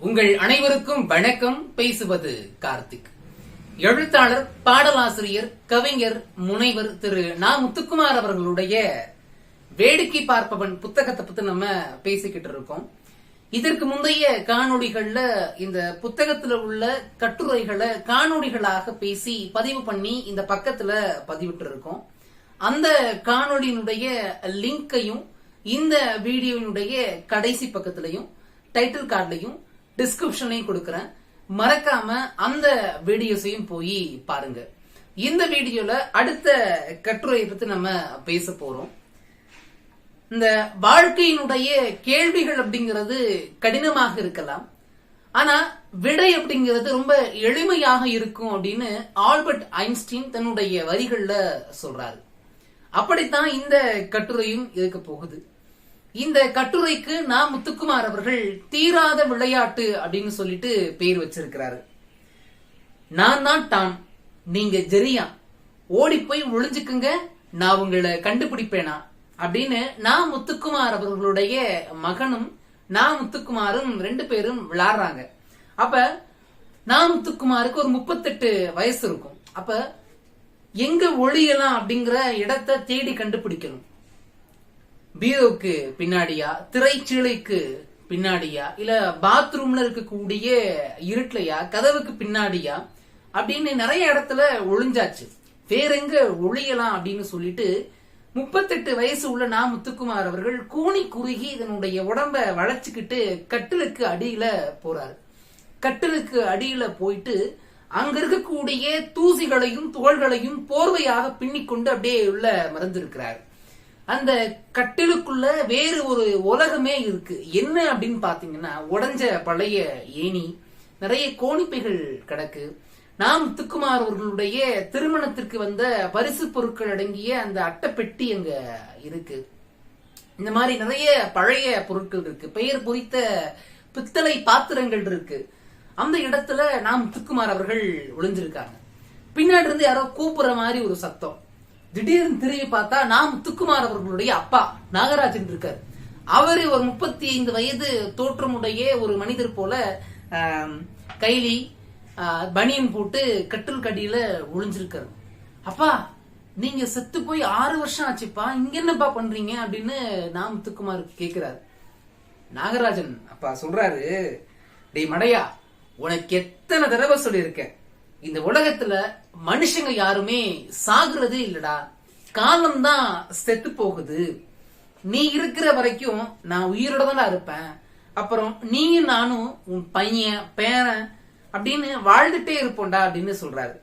உங்கள் அனைவருக்கும் வணக்கம். பேசுவது கார்த்திக். எழுத்தாளர், பாடலாசிரியர், கவிஞர், முனைவர் திரு நா. முத்துக்குமார் அவர்களுடைய வேடிக்கை பார்ப்பவன் புத்தகத்தை பத்தி நம்ம பேசிக்கிட்டு இருக்கோம். இதற்கு முந்தைய காணொளிகள்ல இந்த புத்தகத்துல உள்ள கட்டுரைகளை காணொளிகளாக பேசி பதிவு பண்ணி இந்த பக்கத்துல பதிவிட்டு இருக்கோம். அந்த காணொளியினுடைய லிங்கையும் இந்த வீடியோனுடைய கடைசி பக்கத்திலையும் டைட்டில் கார்டுலையும் டிஸ்கிரிப்ஷன்லையும் கொடுக்கறேன். மறக்காம அந்த வீடியோஸையும் போய் பாருங்க. இந்த வீடியோல அடுத்த கட்டுரையை பத்தி நம்ம பேச போறோம். இந்த வாழ்க்கையினுடைய கேள்விகள் அப்படிங்கிறது கடினமாக இருக்கலாம், ஆனா விடை அப்படிங்கிறது ரொம்ப எளிமையாக இருக்கும் அப்படின்னு ஆல்பர்ட் ஐன்ஸ்டீன் தன்னுடைய வரிகள்ல சொல்றாரு. அப்படித்தான் இந்த கட்டுரையும் இருக்க போகுது. இந்த கட்டுரைக்கு நா. முத்துக்குமார் அவர்கள் தீராத விளையாட்டு அப்படின்னு சொல்லிட்டு பேர் வச்சிருக்கிறாரு. நான் தான் டாம், நீங்க ஜெரியா, ஓடி போய் ஒளிஞ்சுக்குங்க, நான் உங்களை கண்டுபிடிப்பேனா அப்படின்னு நா. முத்துக்குமார் அவர்களுடைய மகனும் நா. முத்துக்குமாரும் ரெண்டு பேரும் விளையாடுறாங்க. அப்ப நா. முத்துக்குமாருக்கு ஒரு 38 வயசு இருக்கும். அப்ப எங்க ஒளியலாம் அப்படிங்கிற இடத்தை தேடி கண்டுபிடிக்கணும். பீரோவுக்கு பின்னாடியா, திரைச்சீலைக்கு பின்னாடியா, இல்ல பாத்ரூம்ல இருக்கக்கூடிய இருட்டுலையா, கதவுக்கு பின்னாடியா அப்படின்னு நிறைய இடத்துல ஒளிஞ்சாச்சு. வேற எங்க ஒளியலாம் அப்படின்னு சொல்லிட்டு 38 வயசு உள்ள நா. முத்துக்குமார் அவர்கள் கூனி குறுகி இதனுடைய உடம்ப வளைச்சுக்கிட்டு கட்டிலுக்கு அடியில போறாரு. கட்டிலுக்கு அடியில போயிட்டு அங்க இருக்கக்கூடிய தூசிகளையும் துகள்களையும் போர்வையாக பின்னிக்கொண்டு அப்படியே உள்ள மறந்திருக்கிறார். அந்த கட்டிலுக்குள்ள வேறு ஒரு உலகமே இருக்கு. என்ன அப்படின்னு பாத்தீங்கன்னா, உடைஞ்ச பழைய ஏணி, நிறைய கோணிப்பைகள் கிடக்கு. நா. முத்துக்குமார் அவர்களுடைய திருமணத்திற்கு வந்த பரிசு பொருட்கள் அடங்கிய அந்த அட்டைப்பெட்டி அங்க இருக்கு. இந்த மாதிரி நிறைய பழைய பொருட்கள் இருக்கு. பெயர் பொறித்த பித்தளை பாத்திரங்கள் இருக்கு. அந்த இடத்துல நா. முத்துக்குமார் அவர்கள் ஒளிஞ்சிருக்காங்க. பின்னாடி இருந்து யாரோ கூப்பிடுற மாதிரி ஒரு சத்தம். திடீர்னு திரும்பி பார்த்தா நா. முத்துக்குமார் அவர்களுடைய அப்பா நாகராஜன் இருக்காரு. அவரு ஒரு 35 வயது தோற்றமுடைய ஒரு மனிதர் போல கைலி பனியன் போட்டு கட்டில் கடியில ஒளிஞ்சிருக்காரு. அப்பா, நீங்க செத்து போய் 6 வருஷம் ஆச்சுப்பா, இங்க என்னப்பா பண்றீங்க அப்படின்னு நா. முத்துக்குமார் கேக்குறாரு. நாகராஜன் அப்பா சொல்றாரு, டேய் மடையா, உனக்கு எத்தனை தடவை சொல்லியிருக்கேன், இந்த உலகத்துல மனுஷங்க யாருமே சாகுறதே இல்லடா, காலம்தான் செத்து போகுது. நீ இருக்கிற வரைக்கும் நான் உயிரோட தான் இருப்பேன். அப்புறம் நீயும் நானும் உன் பையன் பேரன் அப்படின்னு வாழ்ந்துட்டே இருப்போம்டா அப்படின்னு சொல்றாரு.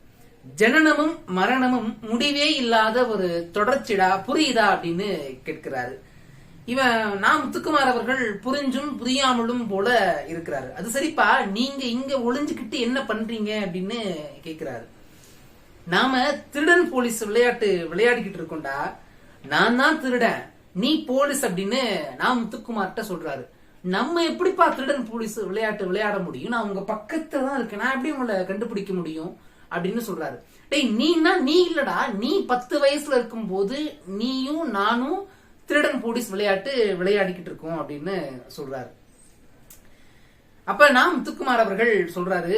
ஜனனமும் மரணமும் முடிவே இல்லாத ஒரு தொடர்ச்சிடா, புரியுதா அப்படின்னு கேட்கிறாரு. இவன் நா. முத்துக்குமார் அவர்கள் புரிஞ்சும் புரியாமலும் போல இருக்கிறாரு. அது சரிப்பா, நீங்க இங்க ஒளிஞ்சுக்கிட்டு என்ன பண்றீங்க அப்படின்னு கேக்குறாரு. நாம திருடன் போலீஸ் விளையாட்டு விளையாடிக்கிட்டு இருக்கோம்டா, நான் தான் திருடன், நீ போலீஸ் அப்படின்னு நா. முத்துக்குமார்ட்ட சொல்றாரு. நம்ம எப்படிப்பா திருடன் போலீஸ் விளையாட்டு விளையாட முடியும், நான் உங்க பக்கத்துல தான் இருக்கேன், நான் எப்படி உங்களை கண்டுபிடிக்க முடியும் அப்படின்னு சொல்றாரு. டேய், நீனா நீ இல்லடா, நீ 10 வயசுல இருக்கும் போது நீயும் நானும் திருடன் போலீஸ் விளையாட்டு விளையாடிக்கிட்டு இருக்கோம் அப்படின்னு சொல்றாரு. அப்ப நா. முத்துக்குமார் அவர்கள் சொல்றாரு,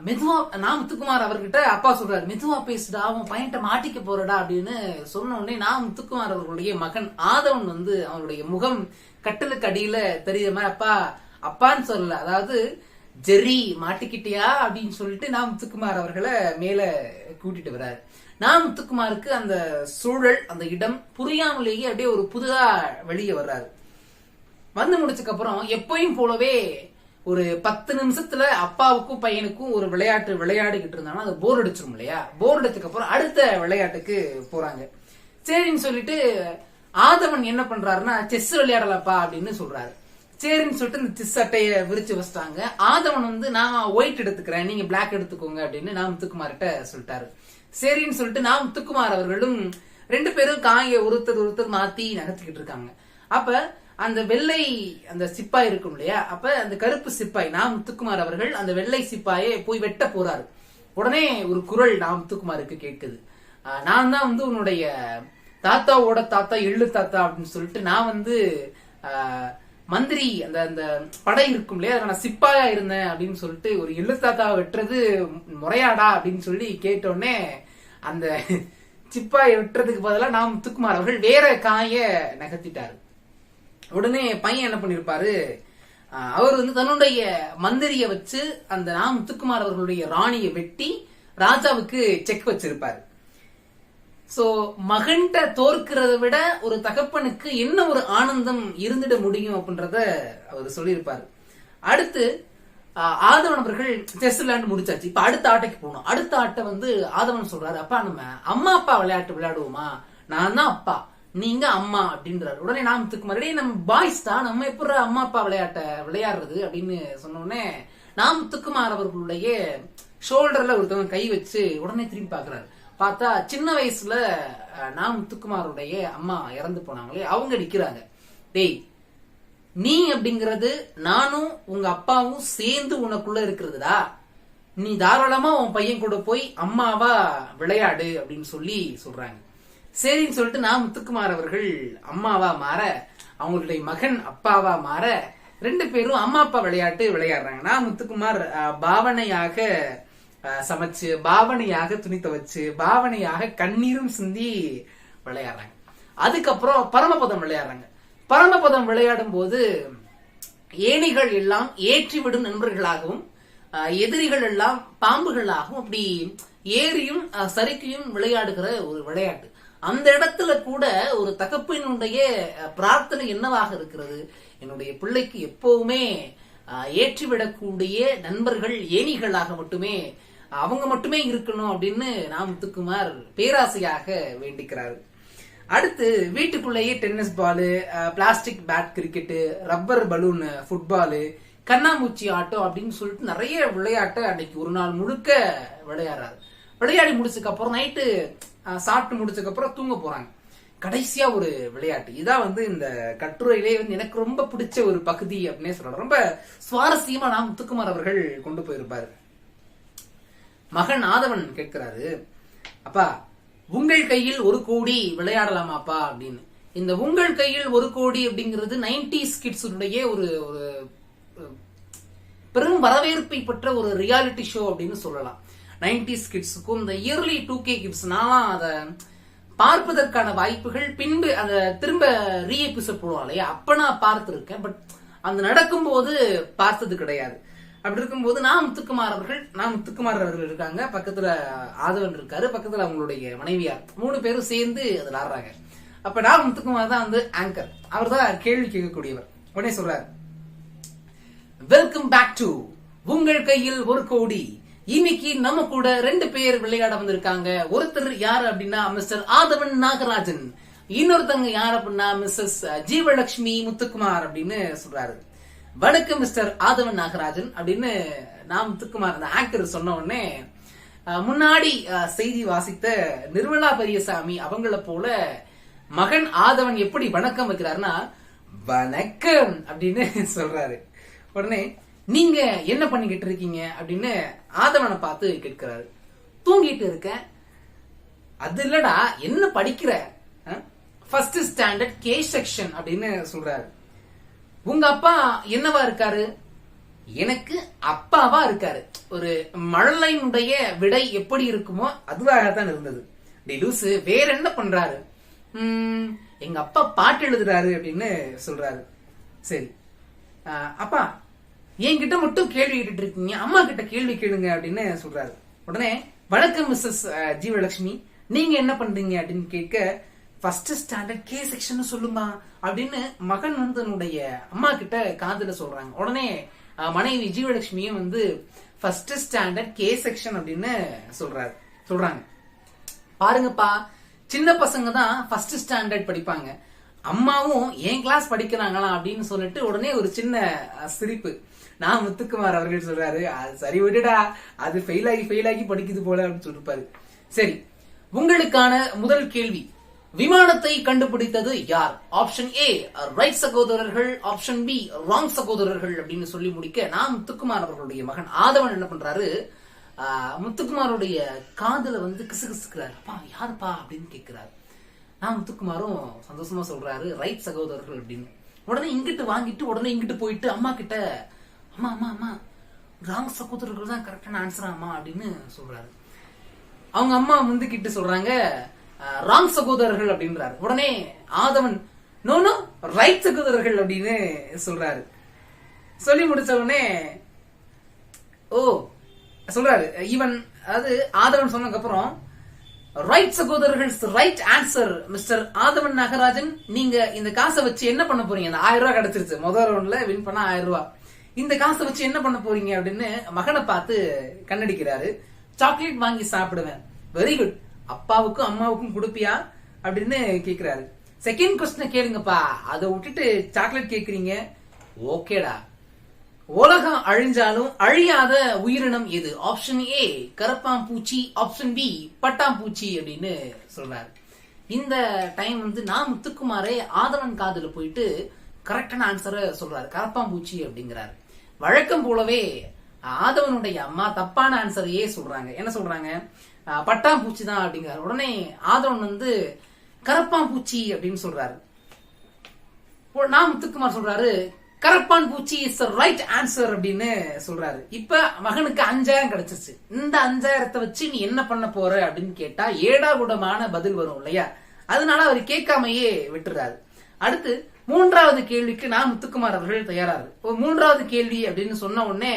மெதுவா. நா. முத்துக்குமார் அவர்கிட்ட அப்பா சொல்றாரு, மெதுவா பேசுடா, அவன் பையன்ட்ட மாட்டிக்க போறடா அப்படின்னு சொன்ன உடனே நா. முத்துக்குமார் அவர்களுடைய மகன் ஆதவன் அவருடைய முகம் கட்டலுக்கு அடியில தெரியுற மாதிரி, அப்பா அப்பான்னு சொல்லல, அதாவது ஜெரி மாட்டிக்கிட்டியா அப்படின்னு சொல்லிட்டு நா. முத்துக்குமார் அவர்களை மேல கூட்டிட்டு வர்றாரு. நா. முத்துக்குமாருக்கு அந்த சூழல், அந்த இடம் புரியாமலேயே அப்படியே ஒரு புதுதா வெளியே வர்றாரு. வந்து முடிச்சதுக்கு அப்புறம் எப்பயும் போலவே ஒரு 10 நிமிஷத்துல அப்பாவுக்கும் பையனுக்கும் ஒரு விளையாட்டு விளையாடிக்கிட்டு இருந்தாங்கன்னா அது போர் அடிச்சிரும் இல்லையா. போர் அடிச்சதுக்கு அப்புறம் அடுத்த விளையாட்டுக்கு போறாங்க. சரின்னு சொல்லிட்டு ஆதவன் என்ன பண்றாருன்னா, செஸ் விளையாடலப்பா அப்படின்னு சொல்றாரு. சரின்னு சொல்லிட்டு இந்த செஸ் அட்டைய விரிச்சு வச்சிட்டாங்க. ஆதவன் நான் ஒயிட் எடுத்துக்கிறேன், நீங்க பிளாக் எடுத்துக்கோங்க அப்படின்னு நா. முத்துக்குமார்கிட்ட சொல்லிட்டாரு. சரின்னு சொல்லிட்டு நா. முத்துக்குமார் அவர்களும் 2 பேரும் காய ஒருத்தர் மாத்தி நகர்த்திக்கிட்டு இருக்காங்க. அப்ப அந்த வெள்ளை அந்த சிப்பாய் இருக்கும் இல்லையா, அப்ப அந்த கருப்பு சிப்பாய் நா. முத்துக்குமார் அவர்கள் அந்த வெள்ளை சிப்பாயை போய் வெட்ட போறாரு. உடனே ஒரு குரல் நா. முத்துக்குமாருக்கு கேட்குது, நான் தான் உன்னுடைய தாத்தாவோட தாத்தா, எள்ளு தாத்தா அப்படின்னு சொல்லிட்டு நான் மந்திரி அந்த அந்த படை இருக்கும் இல்லையா, நான் சிப்பாயா இருந்தேன் அப்படின்னு சொல்லிட்டு ஒரு எழுத்தாக்கா வெட்டுறது முறையாடா அப்படின்னு சொல்லி கேட்டோடனே அந்த சிப்பாயை வெட்டுறதுக்கு பதிலாக நாம் முத்துக்குமார் அவர்கள் வேற காய நகர்த்திட்டாரு. உடனே பையன் என்ன பண்ணிருப்பாரு, அவர் வந்து தன்னுடைய மந்திரிய வச்சு அந்த நாம் முத்துக்குமார் அவர்களுடைய ராணியை வெட்டி ராஜாவுக்கு செக் வச்சிருப்பாரு. சோ மகன்கிட்ட தோற்கிறத விட ஒரு தகப்பனுக்கு என்ன ஒரு ஆனந்தம் இருந்துட முடியும் அப்படின்றத அவர் சொல்லியிருப்பாரு. அடுத்து ஆதவன் அவர்கள் செஸ் விளையாண்டு முடிச்சாச்சு. இப்ப அடுத்த ஆட்டைக்கு போகணும். அடுத்த ஆட்டை வந்து ஆதவன் சொல்றாரு, அப்பா நம்ம அம்மா அப்பா விளையாட்டு விளையாடுவோமா, நான் தான் அப்பா நீங்க அம்மா அப்படின்றாரு. உடனே நாம் முத்துக்குமார், நம்ம பாய்ஸ் தான், நம்ம எப்படி அம்மா அப்பா விளையாட்ட விளையாடுறது அப்படின்னு சொன்னோடனே நாம் முத்துக்குமார் அவர்களுடைய ஷோல்டர்ல ஒருத்தவங்க கை வச்சு உடனே திரும்பி பாக்குறாரு. பார்த்தா சின்ன வயசுல நாம் முத்துக்குமாருடைய அம்மா இறந்து போனாங்களே அவங்க நிக்கிறாங்க. டேய், நீ அப்படிங்கறது நானும் உங்க அப்பாவும் சேர்ந்து உனக்குள்ள இருக்கிறதுடா, நீ தாராளமா உன் பையன் கூட போய் அம்மாவா விளையாடு அப்படின்னு சொல்லி சொல்றாங்க. சரின்னு சொல்லிட்டு நாம் முத்துக்குமார் அவர்கள் அம்மாவா மாற, அவங்களுடைய மகன் அப்பாவா மாற, ரெண்டு பேரும் அம்மா அப்பா விளையாட்டு விளையாடுறாங்க. நாம் முத்துக்குமார் பாவனையாக சமைச்சு, பாவனையாக துணி துவைச்சு, பாவனையாக கண்ணீரும் சிந்தி விளையாடுறாங்க. அதுக்கப்புறம் பரமபதம் விளையாடுறாங்க. பரமபதம் விளையாடும் போது ஏணிகள் எல்லாம் ஏற்றிவிடும் நண்பர்களாகவும் எதிரிகள் எல்லாம் பாம்புகளாகவும் அப்படி ஏரியும் சரிக்கையும் விளையாடுகிற ஒரு விளையாட்டு. அந்த இடத்துல கூட ஒரு தகப்பனுடைய பிரார்த்தனை என்னவாக இருக்கிறது, என்னுடைய பிள்ளைக்கு எப்பவுமே ஏற்றிவிடக்கூடிய நண்பர்கள் ஏணிகளாக மட்டுமே அவங்க மட்டுமே இருக்கணும் அப்படின்னு நாம் முத்துக்குமார் பேராசையாக வேண்டிக்கிறாரு. அடுத்து வீட்டுக்குள்ளேயே tennis ball, plastic bat cricket, rubber balloon football, கண்ணாமூச்சி ஆட்டம் அப்படின்னு சொல்லிட்டு நிறைய விளையாட்டை அன்னைக்கு ஒரு நாள் முழுக்க விளையாடுறாரு. விளையாடி முடிச்சதுக்கு அப்புறம் நைட்டு சாப்பிட்டு முடிச்சதுக்கு அப்புறம் தூங்க போறாங்க. கடைசியா ஒரு விளையாட்டு இதான் வந்து இந்த கட்டுரையிலே வந்து எனக்கு ரொம்ப பிடிச்ச ஒரு பகுதி அப்படின்னே சொல்றாரு. ரொம்ப சுவாரஸ்யமா நாம் முத்துக்குமார் அவர்கள் கொண்டு போயிருப்பாரு. மகன் ஆதவன் கேட்கிறாரு, அப்பா உங்கள் கையில் 1 கோடி விளையாடலாமாப்பா அப்படின்னு. இந்த உங்கள் கையில் 1 கோடி அப்படிங்கிறது 90s கிட்ஸுடைய ஒரு பெரும் வரவேற்பை பெற்ற ஒரு ரியாலிட்டி ஷோ அப்படின்னு சொல்லலாம். 90s கிட்ஸுக்கும் இந்த இயர்லி 2K கிட்ஸ் நான் அதை பார்ப்பதற்கான வாய்ப்புகள் பின்பு அந்த திரும்ப ரீ எபிசோட் போடுவாங்க இல்லையா, அப்ப நான் பார்த்திருக்கேன். பட் அந்த நடக்கும்போது பார்த்தது கிடையாது. அப்படி இருக்கும்போது நாம் முத்துக்குமார் அவர்கள் இருக்காங்க, பக்கத்துல ஆதவன் இருக்காரு, பக்கத்துல அவங்களுடைய மனைவியார், 3 பேரும் சேர்ந்து அதுல ஆடுறாங்க. அப்ப நாம் முத்துக்குமார் தான் வந்து ஆங்கர், அவர் தான் கேள்வி கேட்கக்கூடியவர். உடனே சொல்றாரு, வெல்கம் பேக் டு உங்கள் கையில் 1 கோடி. இன்னைக்கு நம்ம கூட 2 பேர் விளையாட வந்திருக்காங்க. ஒருத்தர் யாரு அப்படின்னா மிஸ்டர் ஆதவன் நாகராஜன், இன்னொருத்தங்க யார் அப்படின்னா மிஸ்ஸஸ் ஜீவலட்சுமி முத்துக்குமார் அப்படின்னு சொல்றாரு. வணக்கம் மிஸ்டர் ஆதவன் நாகராஜன் அப்படின்னு நாம் முத்துக்குமார் அந்த ஆங்கர் சொன்ன உடனே முன்னாடி செய்தி வாசித்த நிர்மலா பெரியசாமி அவங்கள போல மகன் ஆதவன் எப்படி வணக்கம் வைக்கிறாருன்னா வணக்கம் அப்படின்னு சொல்றாரு. உடனே நீங்க என்ன பண்ணிக்கிட்டு இருக்கீங்க அப்படின்னு ஆதவனை பார்த்து கேட்கிறாரு. தூங்கிட்டு இருக்கேன். அது இல்லடா, என்ன படிக்கிற? ஃபர்ஸ்ட் ஸ்டாண்டர்ட் கே செக்ஷன் அப்படின்னு சொல்றாரு. உங்க அப்பா என்னவா இருக்காரு? எனக்கு அப்பாவா இருக்காரு. ஒரு மழலையினுடைய விடை எப்படி இருக்குமோ அதுவாகத்தான் இருந்தது. லூசு, வேற என்ன பண்றாரு? எங்க அப்பா பாட்டு எழுதுறாரு அப்படின்னு சொல்றாரு. சரி அப்பா, என்கிட்ட மட்டும் கேள்வி கேட்டுட்டு இருக்கீங்க, அம்மா கிட்ட கேள்வி கேளுங்க அப்படின்னு சொல்றாரு. உடனே வணக்கம் மிஸ்ஸஸ் ஜீவலட்சுமி, நீங்க என்ன பண்றீங்க அப்படின்னு கேட்க, ஃபர்ஸ்ட் ஸ்டாண்டர்ட் கே செக்ஷன் சொல்லுமா அப்படின்னு மகன் வந்து தன்னுடைய அம்மா கிட்ட காதுல சொல்றாங்க. உடனே மனைவி ஜீவலட்சுமியும் வந்து ஃபர்ஸ்ட் ஸ்டாண்டர்ட் கே செக்ஷன் அப்படின்னு சொல்றாங்க. பாருங்கப்பா, சின்ன பசங்க தான் ஃபர்ஸ்ட் ஸ்டாண்டர்ட் படிப்பாங்க, அம்மாவும் என் கிளாஸ் படிக்கிறாங்களா அப்படின்னு சொல்லிட்டு உடனே ஒரு சின்ன சிரிப்பு. நான் முத்துக்குமார் அவர்கள் சொல்றாரு, அது சரி விடுடா, அது ஃபெயில் ஆகி படிக்குது போல அப்படின்னு சொல்லிருப்பாரு. சரி, உங்களுக்கான முதல் கேள்வி, விமானத்தை கண்டுபிடித்தது யார்? ஆப்ஷன் ஏ ரைட் சகோதரர்கள், ஆப்ஷன் பி ராங் சகோதரர்கள் அப்படின்னு சொல்லி முடிக்க, நான் முத்துக்குமார் அவர்களுடைய மகன் ஆதவன் என்ன பண்றாரு, முத்துக்குமாருடைய காதுல வந்து கிசுகிசுக்கிறாரு. அப்பா யாருப்பா அப்படின்னு கேட்கிறாரு. நான் முத்துக்குமாரும் சந்தோஷமா சொல்றாரு ரைட் சகோதரர்கள் அப்படின்னு. உடனே இங்கிட்டு வாங்கிட்டு உடனே இங்கிட்டு போயிட்டு அம்மா கிட்ட, அம்மா அம்மா அம்மா ராங் சகோதரர்கள் தான் கரெக்டான ஆன்சர் அம்மா அப்படின்னு சொல்றாரு. அவங்க அம்மா முந்துக்கிட்டு சொல்றாங்க ராங் சகோதரர்கள் அப்படின்றாரு. உடனே ஆதவன் நோ நோ ரைட் சகோதரர்கள் அப்படின்னு சொல்றாரு. சொல்லி முடிச்ச உடனே ஓ சொல்றாரு ஈவன், அதாவது ஆதவன் சொன்னதுக்கு அப்புறம் ரைட் சகோதரர்கள் ரைட் ஆன்சர் மிஸ்டர் ஆதவன் நாகராஜன், நீங்க இந்த காசை வச்சு என்ன பண்ண போறீங்க? அந்த 1000 ரூபாய் கிடைச்சிருச்சு, முதல் ரவுண்ட்ல வின் பண்ணா 1000 ரூபாய். இந்த காசை வச்சு என்ன பண்ண போறீங்க அப்படின்னு மகனை பார்த்து கண்ணடிக்கிறாரு. சாக்லேட் வாங்கி சாப்பிடுவேன். வெரி குட், அப்பாவுக்கும் அம்மாவுக்கும் கொடுப்பியா அப்படின்னு கேக்குறாரு. செகண்ட் கொஸ்டின் கேளுங்கப்பா, அதை விட்டுட்டு சாக்லேட் கேக்குறீங்க. ஓகேடா, உலகம் அழிஞ்சாலும் அழியாத உயிரினம் எது? ஆப்ஷன் ஏ கரப்பாம்பூச்சி, ஆப்ஷன் பி பட்டாம்பூச்சி அப்படின்னு சொல்றாரு. இந்த டைம் வந்து நான் முத்துக்குமாரே ஆதவன் காதுல போயிட்டு கரெக்டான ஆன்சரை சொல்றாரு, கரப்பாம்பூச்சி அப்படிங்கிறாரு. வழக்கம் போலவே ஆதவனுடைய அம்மா தப்பான ஆன்சரையே சொல்றாங்க. என்ன சொல்றாங்க? பட்டாம்பூச்சி தான் அப்படிங்கிறாரு. உடனே ஆதவன் வந்து கரப்பாம்பூச்சி அப்படின்னு சொல்றாரு. நான் முத்துக்குமார் சொல்றாரு கரப்பான் பூச்சி இஸ் ரைட் ஆன்சர் அப்படின்னு சொல்றாரு. இப்ப மகனுக்கு 5000 கிடைச்சிருச்சு. இந்த 5000 வச்சு நீ என்ன பண்ண போற அப்படின்னு கேட்டா ஏடாகுடமான பதில் வரும் இல்லையா? அதனால அவர் கேட்காமையே விட்டுறாரு. அடுத்து 3வது கேள்விக்கு நான் முத்துக்குமார் அவர்கள் தயாராரு. 3வது கேள்வி அப்படின்னு சொன்ன உடனே,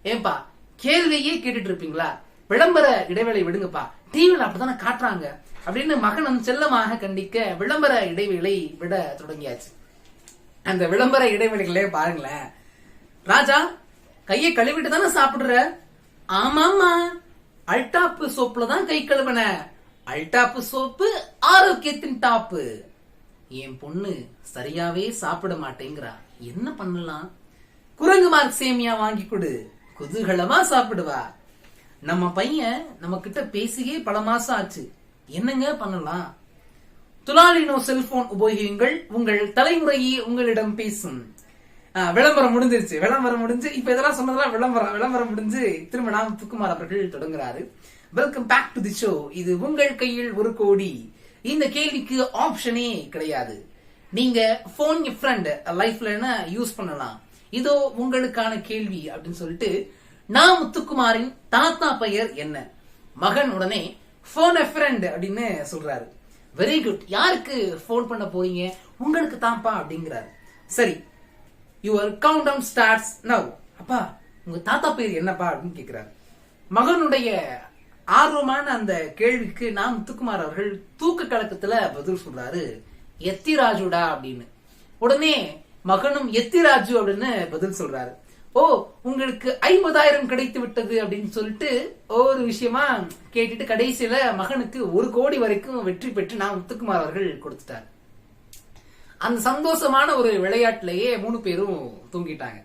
ஏன்பா கேள்வியே கேட்டுட்டு இருப்பீங்களா, விளம்பர இடைவேளை விடுங்கப்பா, டிவில அப்படித்தானே காட்டுறாங்க அப்படின்னு மகன் செல்லமாக கண்டிக்க விளம்பர இடைவேளை விட தொடங்கியாச்சு. அந்த விளம்பர இடைவெளிகளே பாருங்களேன். ராஜா கையை கழுவிட்டு தானே சாப்பிடுற? ஆமாமா, அல்டாப்பு சோப்புல தான் கை கழுவன. அல்டாப்பு சோப்பு ஆரோக்கியத்தின் டாப்பு. என் பொண்ணு சரியாவே சாப்பிட மாட்டேங்கிறா, என்ன பண்ணலாம்? குரங்கு மார்க் சேமியா வாங்கி கொடு, குதூகலமா சாப்பிடுவா. நம்ம பையன் நம்ம கிட்ட பேசியே பல மாசம் ஆச்சு, என்னங்க பண்ணலாம்? துலாலினோ செல்போன் உபயோகியுங்கள், உங்கள் தலைமுறையே உங்களிடம் பேசும். விளம்பரம் முடிஞ்சிருச்சு. விளம்பரம் முடிஞ்சு இப்ப இதெல்லாம் சொன்னதெல்லாம் விளம்பரம் முடிஞ்சு திரும்ப நாம் முத்துக்குமார் அவர்கள் தொடங்குறாரு. Welcome back to the show. இது உங்கள் கையில் 1 கோடி. இந்த கேள்விக்கு ஆப்ஷனே கிடையாது. நீங்க போன் எ ஃப்ரெண்ட் லைஃப்ல யூஸ் பண்ணலாம். இதோ உங்களுக்கான கேள்வி அப்படின்னு சொல்லிட்டு நான் முத்துக்குமாரின் தாத்தா பெயர் என்ன? மகன் உடனே போன் எ ஃப்ரெண்ட் அப்படின்னு சொல்றாரு. வெரி குட், யாருக்கு போன் பண்ண போறீங்க? உங்களுக்கு தான்ப்பா அப்படிங்கிறாரு. சரி, your count down starts now. அப்பா உங்க தாத்தா பேர் என்னப்பா அப்படின்னு கேட்கிறாரு. மகனுடைய ஆர்வமான அந்த கேள்விக்கு நாம் முத்துக்குமார் அவர்கள் தூக்க கலக்கத்துல பதில் சொல்றாரு, எத்திராஜுடா அப்படின்னு. உடனே மகனும் எத்திராஜு அப்படின்னு பதில் சொல்றாரு. ஓ, உங்களுக்கு 50,000 கிடைத்து விட்டது அப்படின்னு சொல்லிட்டு ஒரு விஷயமா கேட்டுட்டு கடைசியில மகனுக்கு 1 கோடி வரைக்கும் வெற்றி பெற்று நான் முத்துக்குமார் அவர்கள் கொடுத்துட்டாரு. அந்த சந்தோஷமான ஒரு விளையாட்டிலேயே 3 பேரும் தூங்கிட்டாங்க.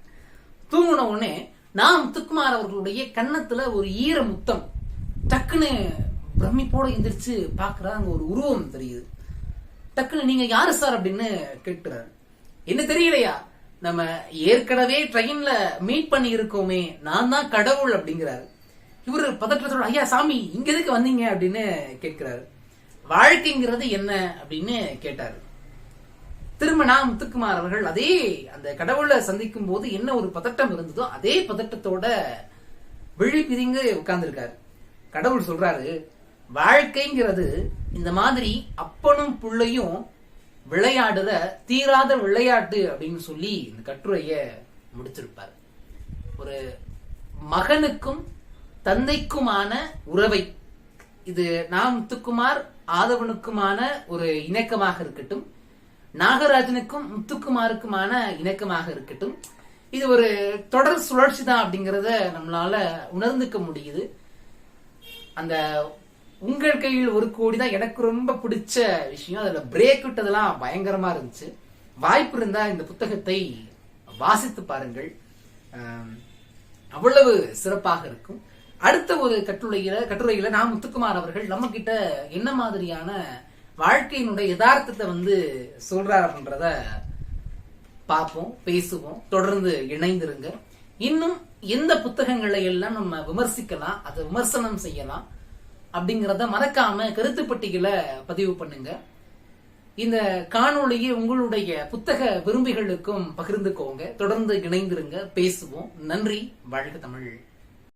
தூங்கின உடனே நான் முத்துக்குமார் அவர்களுடைய கன்னத்துல ஒரு ஈர முத்தம். டக்குன்னு பிரமிப்போட எந்திரிச்சு பாக்குறா, அங்க ஒரு உருவம் தெரியுது. டக்குன்னு நீங்க யாரு சார் அப்படின்னு கேட்கிறாரு. என்ன தெரியலையா, நம்ம ஏற்கனவே ட்ரெயின்ல மீட் பண்ணி இருக்கோமே, நான் தான் கடவுள் அப்படிங்கிறாரு. இவரு பதற்றத்தோட ஐயா சாமி இங்க எதுக்கு வந்தீங்க அப்படின்னு கேட்கிறாரு. வாழ்க்கைங்கிறது என்ன அப்படின்னு கேட்டாரு. திரும்ப நான் முத்துக்குமார் அவர்கள் அதே அந்த கடவுளை சந்திக்கும் போது என்ன ஒரு பதட்டம் இருந்ததோ அதே பதட்டத்தோட விழி பிரிங்க உட்கார்ந்துருக்காரு. கடவுள் சொல்றாரு, வாழ்க்கைங்கிறது இந்த மாதிரி அப்பனும் புள்ளையும் விளையாடுற தீராத விளையாட்டு அப்படின்னு சொல்லி இந்த கட்டுரைய முடிச்சிருப்பார். ஒரு மகனுக்கும் தந்தைக்குமான உறவை, இது நான் முத்துக்குமார் ஆதவனுக்குமான ஒரு இணக்கமாக இருக்கட்டும், நாகராஜனுக்கும் முத்துக்குமாருக்குமான இணக்கமாக இருக்கட்டும், இது ஒரு தொடர் சுழற்சி தான் அப்படிங்கறத நம்மளால உணர்ந்துக்க முடியுது. அந்த உங்கள் கையில் 1 கோடி தான் எனக்கு ரொம்ப பிடிச்ச விஷயம். அதுல பிரேக் விட்டதெல்லாம் பயங்கரமா இருந்துச்சு. வாய்ப்பு இருந்தா இந்த புத்தகத்தை வாசித்து பாருங்கள், அவ்வளவு சிறப்பாக இருக்கும். அடுத்த ஒரு கட்டுரையில நான் முத்துக்குமார் அவர்கள் நம்ம கிட்ட என்ன மாதிரியான வாழ்க்கையினுடைய யதார்த்தத்தை சொல்றார் அப்படின்றத பார்ப்போம், பேசுவோம். தொடர்ந்து இணைந்திருங்க. இன்னும் எந்த புத்தகங்களை எல்லாம் நம்ம விமர்சிக்கலாம், அதை விமர்சனம் செய்யலாம் அப்படிங்கறத மறக்காம கருத்து பட்டியல பதிவு பண்ணுங்க. இந்த காணொளியை உங்களுடைய புத்தக விரும்பிகளுக்கும் பகிர்ந்துக்கோங்க. தொடர்ந்து இணைந்திருங்க, பேசுவோம். நன்றி. வாழ்க தமிழ்.